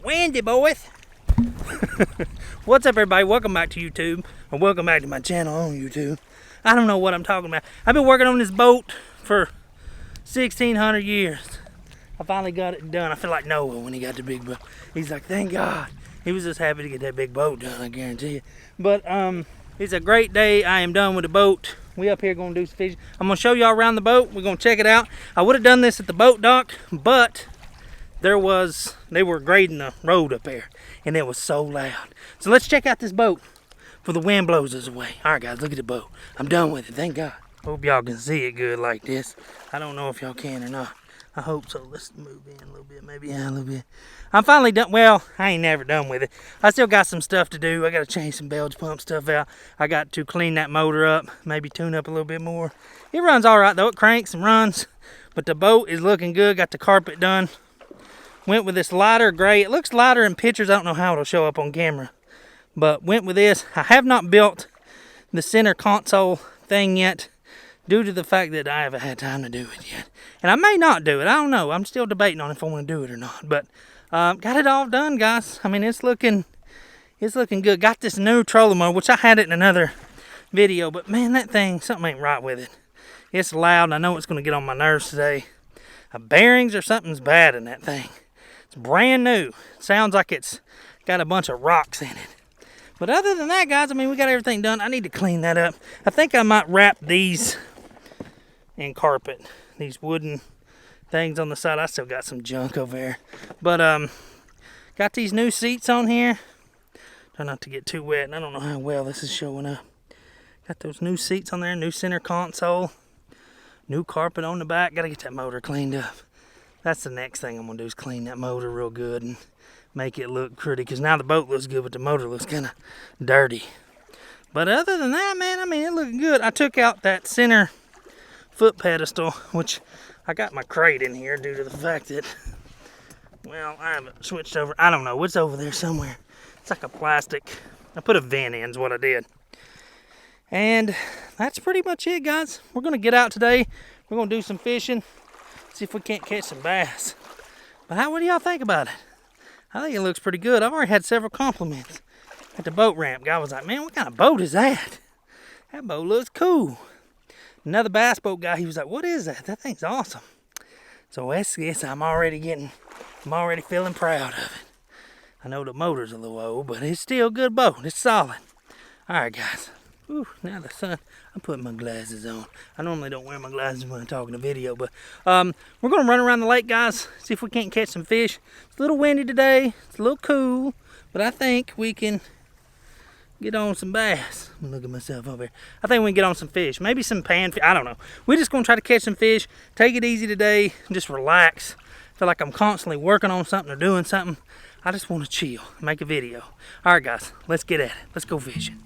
Windy, boys. What's up, everybody? Welcome back to YouTube, or welcome back to my channel on YouTube. I don't know what I'm talking about. I've been working on this boat for 1,600 years. I finally got it done. I feel like Noah when he got the big boat. He's like, thank God. He was just happy to get that big boat done, I guarantee you. But it's a great day. I am done with the boat. We up here gonna do some fishing. I'm gonna show y'all around the boat. We're gonna check it out. I would have done this at the boat dock, but they were grading the road up there, and it was so loud. So let's check out this boat before the wind blows us away. All right, guys, look at the boat. I'm done with it, thank God. Hope y'all can see it good like this. I don't know if y'all can or not. I hope so. Let's move in a little bit, maybe, yeah, a little bit. I'm finally done. Well, I ain't never done with it. I still got some stuff to do. I got to change some bilge pump stuff out. I got to clean that motor up, maybe tune up a little bit more. It runs all right, though. It cranks and runs, but the boat is looking good. Got the carpet done. Went with this lighter gray. It looks lighter in pictures. I don't know how it'll show up on camera, but went with this. I have not built the center console thing yet due to the fact that I haven't had time to do it yet. And I may not do it. I don't know. I'm still debating on if I want to do it or not. But got it all done, guys. I mean, it's looking good. Got this new trolling motor, which I had it in another video. But man, that thing, something ain't right with it. It's loud, and I know it's going to get on my nerves today. Bearings or something's bad in that thing. It's brand new. Sounds like it's got a bunch of rocks in it. But other than that, guys, I mean, we got everything done. I need to clean that up. I think I might wrap these in carpet. These wooden things on the side. I still got some junk over there. But got these new seats on here. Try not to get too wet, and I don't know how well this is showing up. Got those new seats on there, new center console, new carpet on the back. Gotta get that motor cleaned up. That's the next thing I'm gonna do, is clean that motor real good and make it look pretty, because now the boat looks good, but the motor looks kind of dirty. But other than that, man, I mean, it's looking good. I took out that center foot pedestal, which I got my crate in here due to the fact that, well, I haven't switched over. I don't know, what's over there somewhere. It's like a plastic. I put a vent in is what I did. And that's pretty much it, guys. We're gonna get out today. We're gonna do some fishing. See if we can't catch some bass. But what do y'all think about it? I think it looks pretty good. I've already had several compliments at the boat ramp. Guy was like, man, what kind of boat is that? That boat looks cool. Another bass boat guy, he was like, what is that? That thing's awesome. So yes, I'm already feeling proud of it. I know the motor's a little old, but it's still a good boat. It's solid. All right, guys. Ooh, now the sun. I'm putting my glasses on. I normally don't wear my glasses when I'm talking to video, but we're going to run around the lake, guys, see if we can't catch some fish. It's a little windy today. It's a little cool, but I think we can get on some bass. Look at myself over here. I think we can get on some fish. Maybe some panfish. I don't know. We're just going to try to catch some fish. Take it easy today. Just relax. I feel like I'm constantly working on something or doing something. I just want to chill, make a video. All right, guys, let's get at it. Let's go fishing.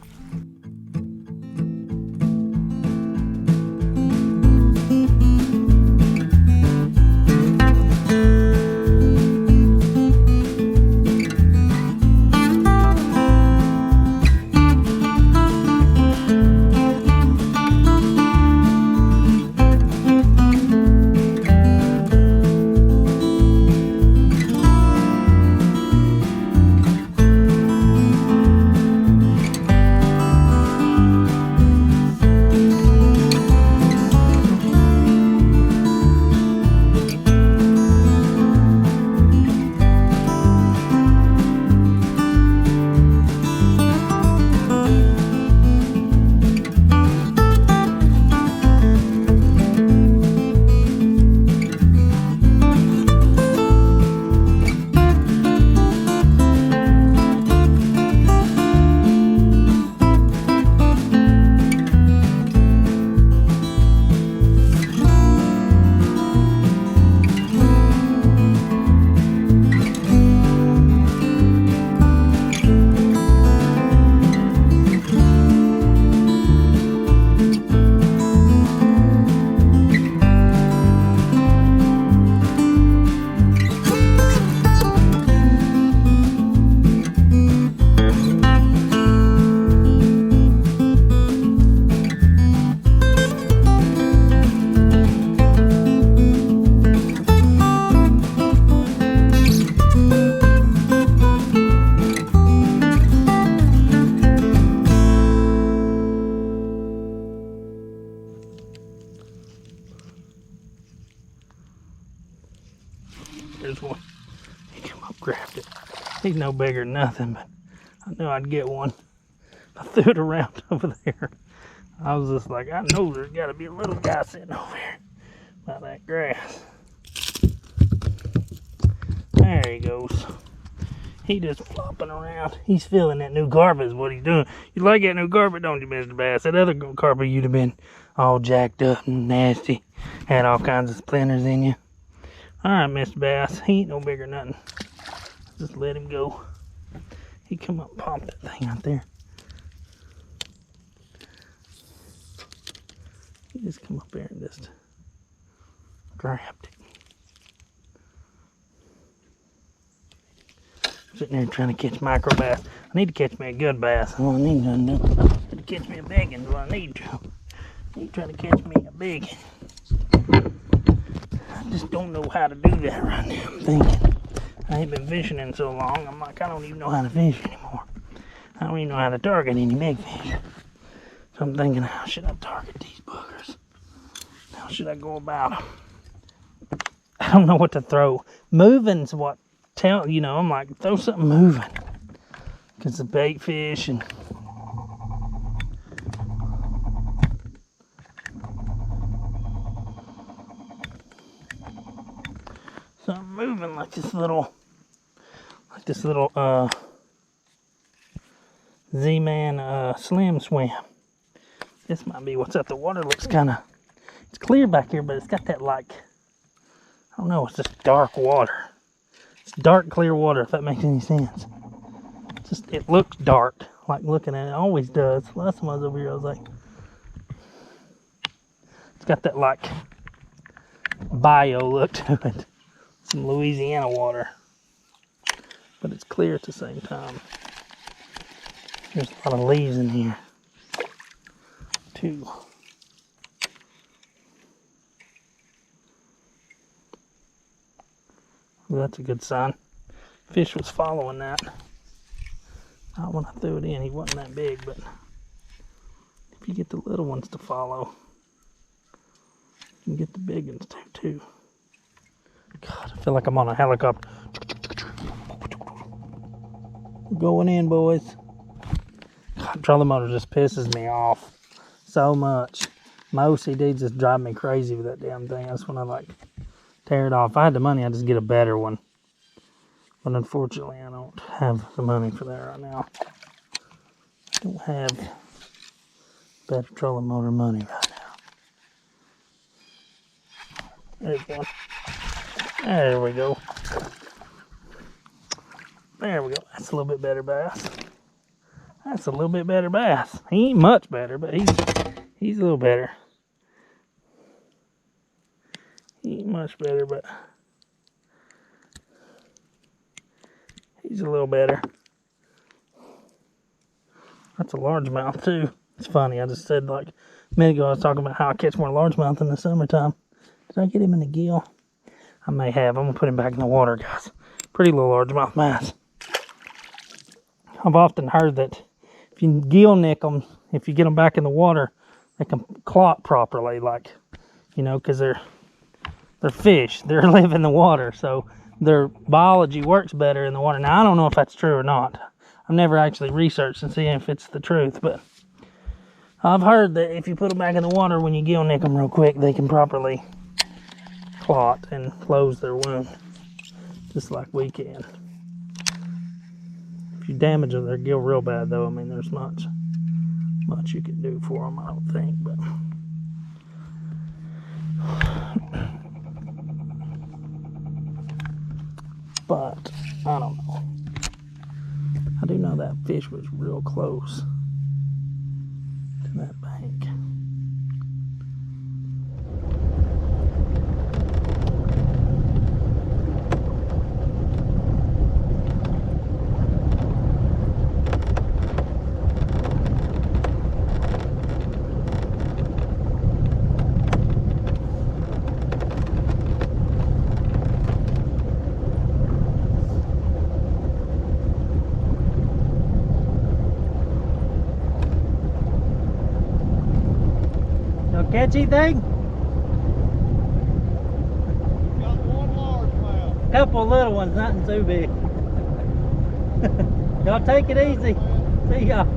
There's one. He come up, grabbed it. He's no bigger than nothing, but I knew I'd get one. I threw it around over there. I was just like, I know there's got to be a little guy sitting over here by that grass. There he goes. He just flopping around. He's feeling that new carpet is what he's doing. You like that new carpet, don't you, Mr. Bass? That other carpet you'd have been all jacked up and nasty. Had all kinds of splinters in you. Alright, Mr. Bass. He ain't no bigger than nothing. Just let him go. He come up and pop that thing out there. He just come up there and just grabbed it. Sitting there trying to catch micro bass. I need to catch me a good bass. I don't need none of them. I need to catch me a big one, what I need to. I need to try to catch me a big one. I just don't know how to do that right now. I'm thinking. I ain't been fishing in so long. I'm like, I don't even know how to fish anymore. I don't even know how to target any big fish. So I'm thinking, how should I target these boogers? How should I go about them? I don't know what to throw. Moving's what you know, I'm like, throw something moving. Because the bait fish and something moving like this little Z-Man Slim Swim. This might be what's up. The water looks kind of, it's clear back here, but it's got that like, I don't know, it's just dark water. It's dark, clear water, if that makes any sense. Just, it looks dark, like looking at it. It always does. Last time I was over here, I was like, it's got that like bio look to it. Some Louisiana water. But it's clear at the same time. There's a lot of leaves in here, too. Well, that's a good sign. Fish was following that. Not when I threw it in, he wasn't that big, but if you get the little ones to follow, you can get the big ones too. God, I feel like I'm on a helicopter. We're going in, boys. God, trolling motor just pisses me off so much. My OCD just drive me crazy with that damn thing. That's when I like tear it off. If I had the money, I'd just get a better one. But unfortunately, I don't have the money for that right now. I don't have better trolling motor money right now. There's one. There we go. There we go. That's a little bit better bass. That's a little bit better bass. He ain't much better, but he's a little better. He ain't much better, but he's a little better. That's a largemouth too. It's funny, I just said like a minute ago I was talking about how I catch more largemouth in the summertime. Did I get him in the gill? I may have. I'm gonna put him back in the water, guys. Pretty little largemouth bass. I've often heard that if you gill nick them, if you get them back in the water, they can clot properly, like, you know, because they're fish. They live in the water, so their biology works better in the water. Now, I don't know if that's true or not. I've never actually researched and seen if it's the truth, but I've heard that if you put them back in the water, when you gill nick them real quick, they can properly clot and close their wound, just like we can. If you damage their gill real bad, though, I mean, there's much you can do for them, I don't think, but I don't know. I do know that fish was real close to that bank. Catch anything? Got one largemouth. couple little ones, nothing too big. Y'all take it easy. See y'all.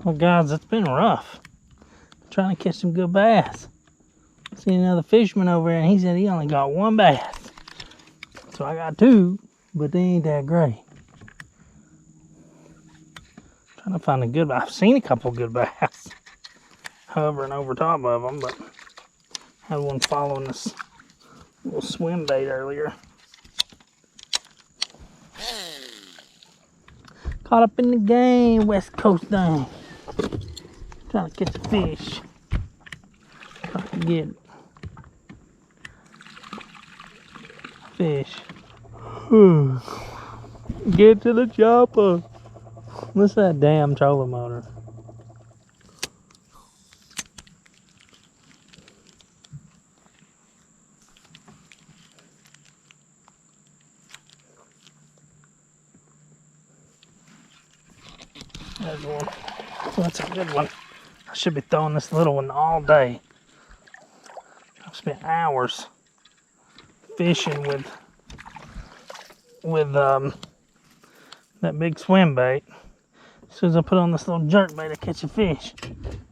Well, guys, it's been rough. I'm trying to catch some good bass. See another fisherman over there, and he said he only got one bass. So I got two, but they ain't that great. Trying to find a good bass. I've seen a couple good bass hovering over top of them, but had one following this little swim bait earlier. Caught up in the game, West Coast thing. Trying to catch a fish. Trying to get fish. Get to the chopper. What's that damn trolling motor? There's one. That's a good one. I should be throwing this little one all day. I've spent hours fishing with that big swim bait. As soon as I put on this little jerk bait, I catch a fish.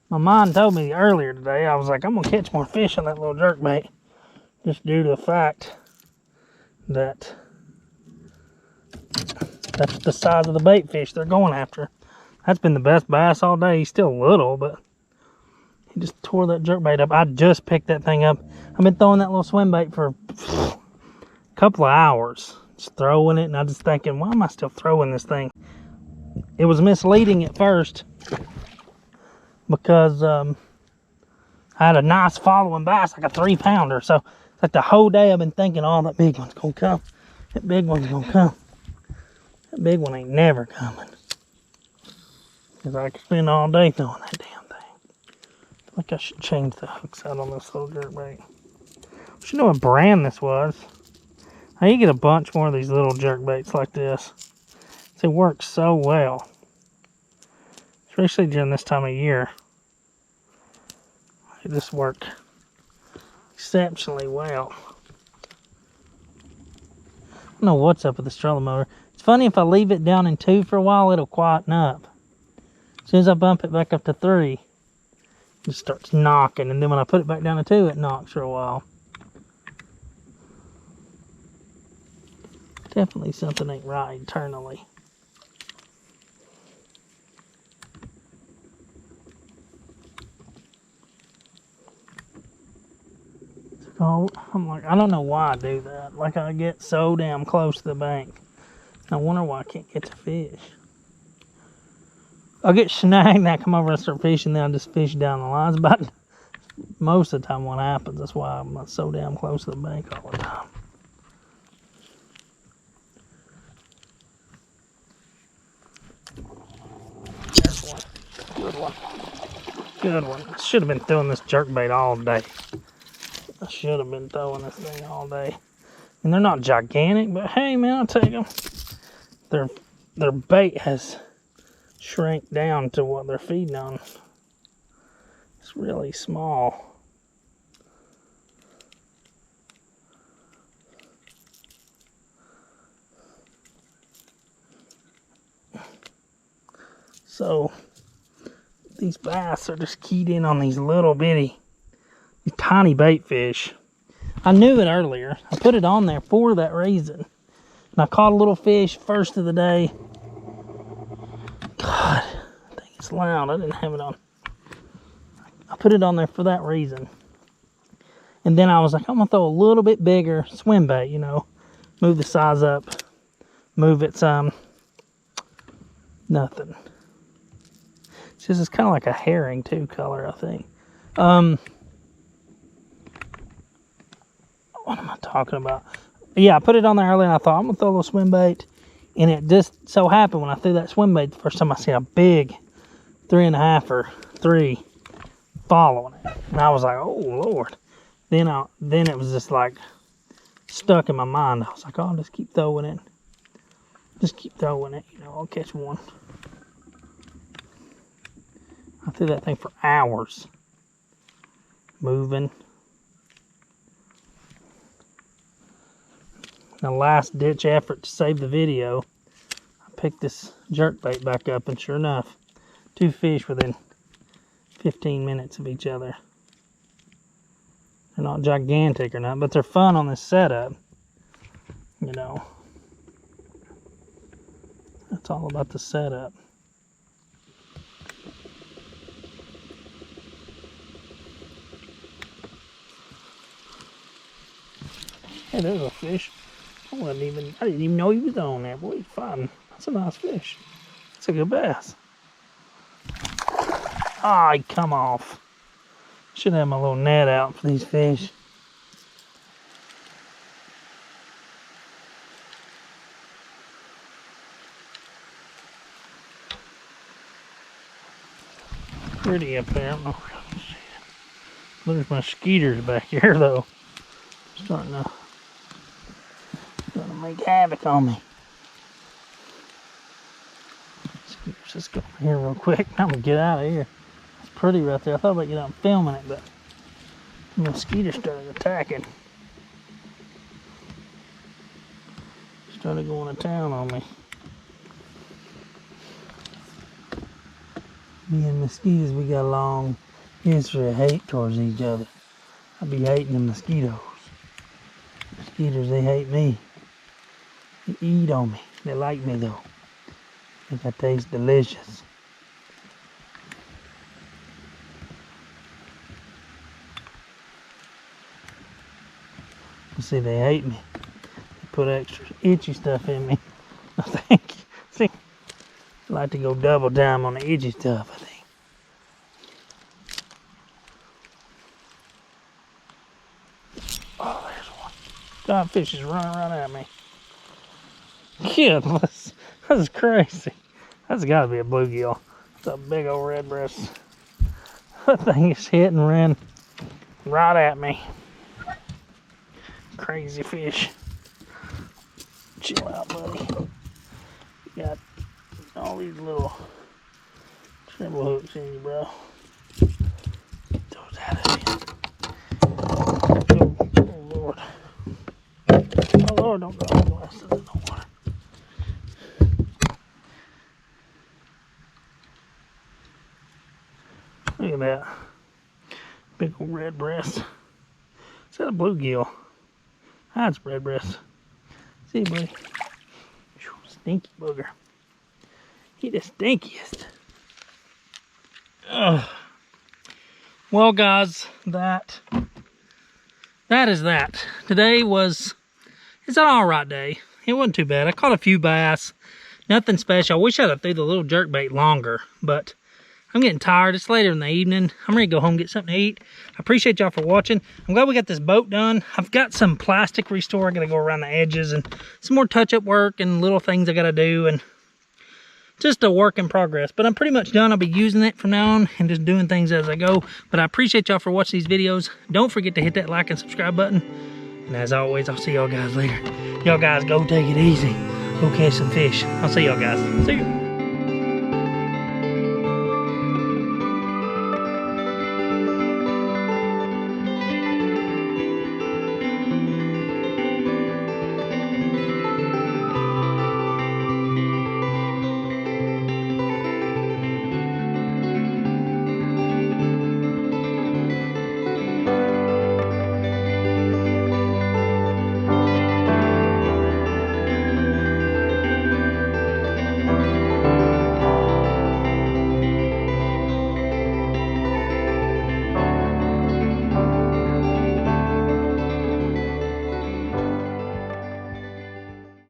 My mom told me earlier today, I was like, I'm gonna catch more fish on that little jerk bait, just due to the fact that that's the size of the bait fish they're going after. That's been the best bass all day. He's still little, but he just tore that jerkbait up. I just picked that thing up. I've been throwing that little swim bait for a couple of hours. Just throwing it, and I was just thinking, why am I still throwing this thing? It was misleading at first because I had a nice following bass, like a 3-pounder. So it's like the whole day I've been thinking, oh, that big one's gonna come. That big one's gonna come. That big one ain't never coming. Because I could spend all day throwing that damn thing. I feel like I should change the hooks out on this little jerkbait. I should know what brand this was. I need to get a bunch more of these little jerkbaits like this. They work so well. Especially during this time of year. They just work exceptionally well. I don't know what's up with this trolling motor. It's funny, if I leave it down in 2 for a while, it'll quieten up. As soon as I bump it back up to 3, it just starts knocking. And then when I put it back down to 2, it knocks for a while. Definitely something ain't right internally. So I'm like, I don't know why I do that. Like, I get so damn close to the bank. I wonder why I can't catch a fish. I'll get snagged and I come over and start fishing, then I just fish down the lines. But most of the time what happens, that's why I'm so damn close to the bank all the time. There's one. Good one. Good one. I should have been throwing this jerkbait all day. I should have been throwing this thing all day. And they're not gigantic, but hey man, I'll take them. Their bait has shrank down to what they're feeding on. It's really small. So these bass are just keyed in on these little bitty, these tiny bait fish. I knew it earlier. I put it on there for that reason. And I caught a little fish first of the day. God, I think it's loud. I didn't have it on. I put it on there for that reason. And then I was like, I'm going to throw a little bit bigger swim bait, you know. Move the size up. Move it some. Nothing. It's just, it's kind of like a herring too color, I think. talking about. Yeah, I put it on there earlier and I thought I'm gonna throw a little swim bait. And it just so happened when I threw that swim bait the first time, I see a big 3.5 or 3 following it. And I was like, oh Lord. Then it was just like stuck in my mind. I was like, oh, I'll just keep throwing it. Just keep throwing it, you know, I'll catch one. I threw that thing for hours. Moving. The last ditch effort to save the video, I picked this jerkbait back up, and sure enough, 2 fish within 15 minutes of each other. They're not gigantic or not, but they're fun on this setup. You know, that's all about the setup. Hey, there's a fish. I didn't even know he was on there. Boy, he's fighting. That's a nice fish. That's a good bass. Ah, he come off. Should have my little net out for these fish. Pretty up there. I don't know if I can see it. There's my skeeters back here, though. Starting to make havoc on me. Let's go over here real quick. I'm gonna get out of here. It's pretty right there. I thought about getting out and filming it, but the mosquito started attacking. Started going to town on me. Me and mosquitoes, we got a long history of hate towards each other. I be hating the mosquitoes. Mosquitoes, they hate me. They eat on me. They like me though. I think I taste delicious. See, they hate me. They put extra itchy stuff in me. I think. See, I like to go double time on the itchy stuff, I think. Oh, there's one. Godfish is running right at me. Yeah, that's crazy. That's got to be a bluegill. It's a big old red breast. That thing is hit and ran right at me. Crazy fish. Chill out, buddy. You got all these little treble hooks in you, bro. Get those out of you. Oh, Lord. Oh, Lord, don't drop the glasses in the water. Look at that. Big old red breast. Is that a bluegill? That's red breast. See, buddy. Stinky booger. He the stinkiest. Ugh. Well, guys, that is that. Today was, it's an alright day. It wasn't too bad. I caught a few bass. Nothing special. I wish I'd have threw the little jerkbait longer, but I'm getting tired. It's later in the evening. I'm ready to go home and get something to eat. I appreciate y'all for watching. I'm glad we got this boat done. I've got some plastic restore. I got to go around the edges and some more touch-up work and little things I got to do, and just a work in progress. But I'm pretty much done. I'll be using it from now on and just doing things as I go. But I appreciate y'all for watching these videos. Don't forget to hit that like and subscribe button. And as always, I'll see y'all guys later. Y'all guys go take it easy. Go catch some fish. I'll see y'all guys. See you.